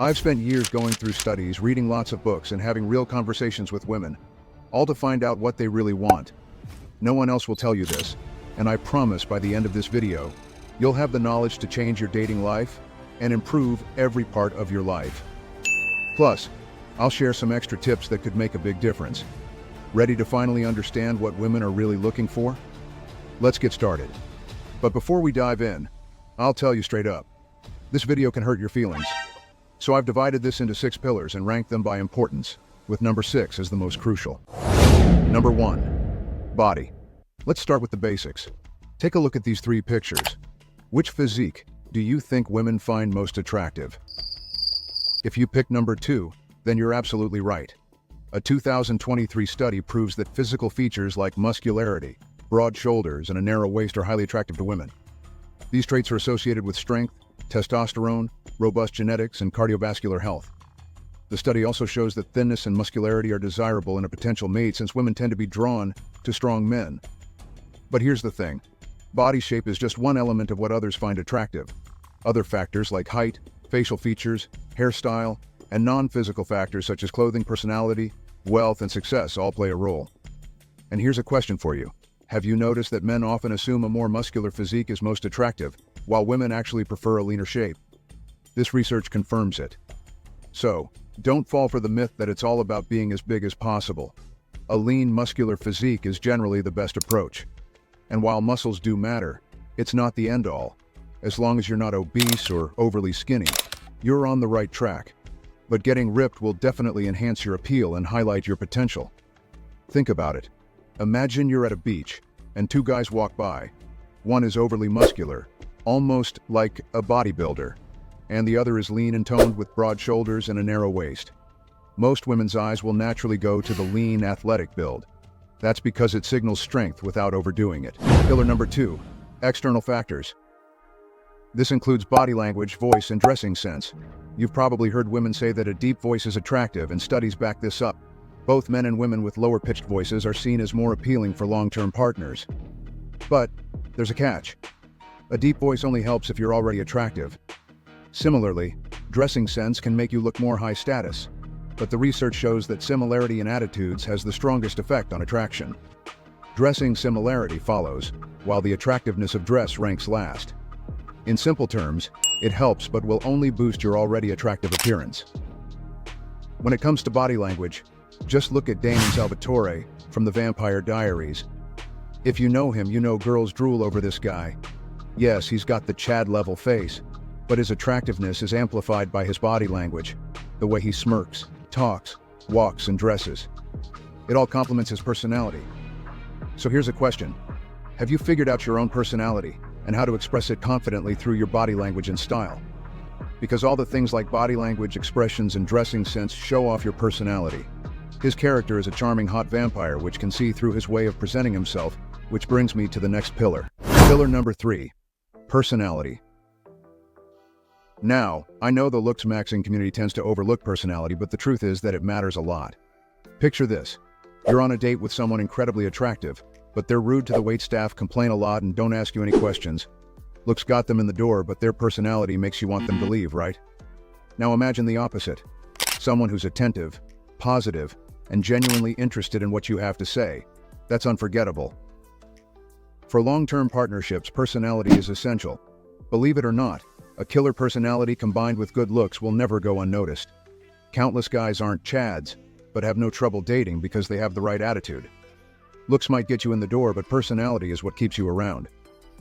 I've spent years going through studies, reading lots of books, and having real conversations with women, all to find out what they really want. No one else will tell you this, and I promise by the end of this video, you'll have the knowledge to change your dating life and improve every part of your life. Plus, I'll share some extra tips that could make a big difference. Ready to finally understand what women are really looking for? Let's get started. But before we dive in, I'll tell you straight up, this video can hurt your feelings. So I've divided this into 6 pillars and ranked them by importance, with number 6 as the most crucial. Number 1, body. Let's start with the basics. Take a look at these 3 pictures. Which physique do you think women find most attractive? If you pick number 2, then you're absolutely right. A 2023 study proves that physical features like muscularity, broad shoulders, and a narrow waist are highly attractive to women. These traits are associated with strength, testosterone, robust genetics, and cardiovascular health. The study also shows that thinness and muscularity are desirable in a potential mate since women tend to be drawn to strong men. But here's the thing. Body shape is just one element of what others find attractive. Other factors like height, facial features, hairstyle, and non-physical factors such as clothing, personality, wealth, and success all play a role. And here's a question for you. Have you noticed that men often assume a more muscular physique is most attractive, while women actually prefer a leaner shape? This research confirms it. So, don't fall for the myth that it's all about being as big as possible. A lean, muscular physique is generally the best approach. And while muscles do matter, it's not the end-all. As long as you're not obese or overly skinny, you're on the right track. But getting ripped will definitely enhance your appeal and highlight your potential. Think about it. Imagine you're at a beach, and 2 guys walk by. One is overly muscular, almost like a bodybuilder, and the other is lean and toned with broad shoulders and a narrow waist. Most women's eyes will naturally go to the lean, athletic build. That's because it signals strength without overdoing it. Pillar number 2, external factors. This includes body language, voice, and dressing sense. You've probably heard women say that a deep voice is attractive, and studies back this up. Both men and women with lower-pitched voices are seen as more appealing for long-term partners. But there's a catch. A deep voice only helps if you're already attractive. Similarly, dressing sense can make you look more high status, but the research shows that similarity in attitudes has the strongest effect on attraction. Dressing similarity follows, while the attractiveness of dress ranks last. In simple terms, it helps but will only boost your already attractive appearance. When it comes to body language, just look at Damon Salvatore from The Vampire Diaries. If you know him, you know girls drool over this guy. Yes, he's got the Chad-level face, but his attractiveness is amplified by his body language, the way he smirks, talks, walks, and dresses. It all complements his personality. So here's a question. Have you figured out your own personality and how to express it confidently through your body language and style? Because all the things like body language, expressions, and dressing sense show off your personality. His character is a charming hot vampire which can see through his way of presenting himself, which brings me to the next pillar. Pillar number 3, personality. Now, I know the looks-maxing community tends to overlook personality, but the truth is that it matters a lot. Picture this. You're on a date with someone incredibly attractive, but they're rude to the waitstaff, complain a lot, and don't ask you any questions. Looks got them in the door, but their personality makes you want them to leave, right? Now imagine the opposite. Someone who's attentive, positive, and genuinely interested in what you have to say. That's unforgettable. For long-term partnerships, personality is essential. Believe it or not, a killer personality combined with good looks will never go unnoticed. Countless guys aren't Chads, but have no trouble dating because they have the right attitude. Looks might get you in the door, but personality is what keeps you around.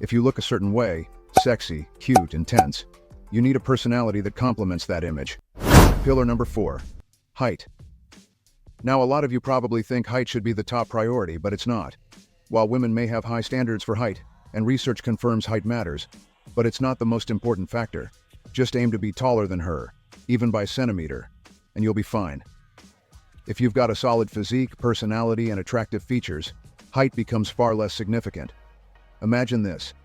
If you look a certain way, sexy, cute, intense, you need a personality that complements that image. Pillar number 4, height. Now, a lot of you probably think height should be the top priority, but it's not. While women may have high standards for height, and research confirms height matters, but it's not the most important factor. Just aim to be taller than her, even by centimeter, and you'll be fine. If you've got a solid physique, personality, and attractive features, height becomes far less significant. Imagine this.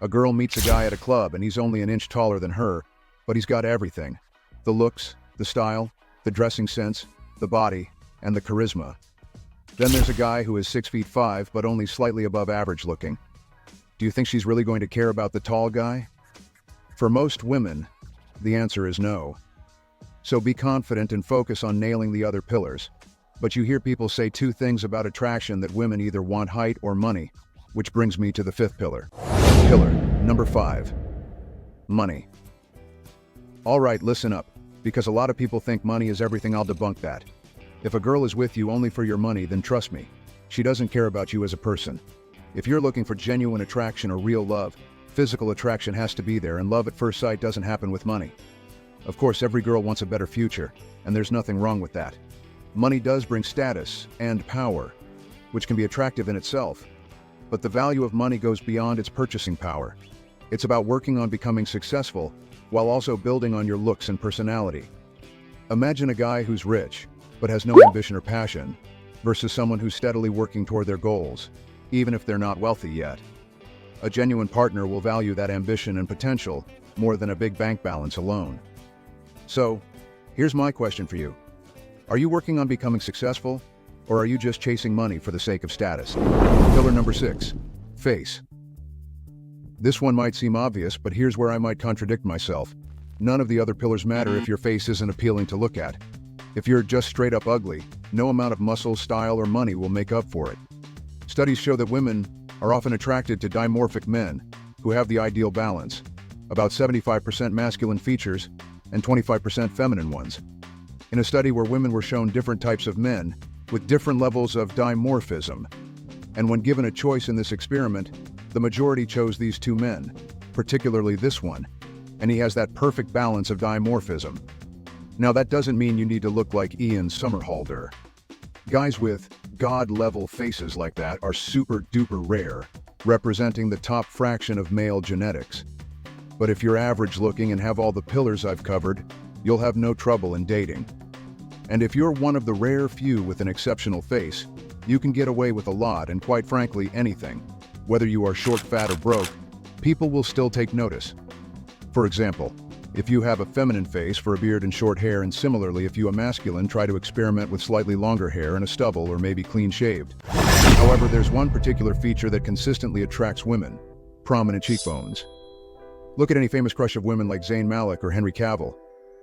A girl meets a guy at a club and he's only an inch taller than her, but he's got everything. The looks, the style, the dressing sense, the body, and the charisma. Then there's a guy who is 6'5" but only slightly above average looking. Do you think she's really going to care about the tall guy? For most women, the answer is no. So be confident and focus on nailing the other pillars. But you hear people say two things about attraction that women either want height or money, which brings me to the fifth pillar. Pillar number 5. Money. All right, listen up, because a lot of people think money is everything. I'll debunk that. If a girl is with you only for your money, then trust me, she doesn't care about you as a person. If you're looking for genuine attraction or real love, physical attraction has to be there, and love at first sight doesn't happen with money. Of course, every girl wants a better future, and there's nothing wrong with that. Money does bring status and power, which can be attractive in itself. But the value of money goes beyond its purchasing power. It's about working on becoming successful while also building on your looks and personality. Imagine a guy who's rich, but has no ambition or passion, versus someone who's steadily working toward their goals, even if they're not wealthy yet. A genuine partner will value that ambition and potential more than a big bank balance alone. So, here's my question for you. Are you working on becoming successful, or are you just chasing money for the sake of status? Pillar number 6. Face. This one might seem obvious, but here's where I might contradict myself. None of the other pillars matter if your face isn't appealing to look at. If you're just straight up ugly, no amount of muscle, style, or money will make up for it. Studies show that women are often attracted to dimorphic men who have the ideal balance, about 75% masculine features and 25% feminine ones. In a study where women were shown different types of men with different levels of dimorphism, and when given a choice in this experiment, the majority chose these two men, particularly this one, and he has that perfect balance of dimorphism. Now that doesn't mean you need to look like Ian Somerhalder. Guys with God-level faces like that are super-duper rare, representing the top fraction of male genetics. But if you're average-looking and have all the pillars I've covered, you'll have no trouble in dating. And if you're one of the rare few with an exceptional face, you can get away with a lot and, quite frankly, anything. Whether you are short, fat, or broke, people will still take notice. For example, if you have a feminine face for a beard and short hair, and similarly if you are masculine, try to experiment with slightly longer hair and a stubble or maybe clean-shaved. However, there's one particular feature that consistently attracts women: prominent cheekbones. Look at any famous crush of women like Zayn Malik or Henry Cavill.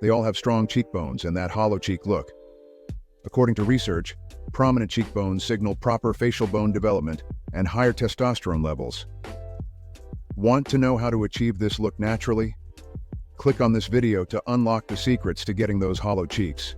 They all have strong cheekbones and that hollow cheek look. According to research, prominent cheekbones signal proper facial bone development and higher testosterone levels. Want to know how to achieve this look naturally? Click on this video to unlock the secrets to getting those hollow cheeks.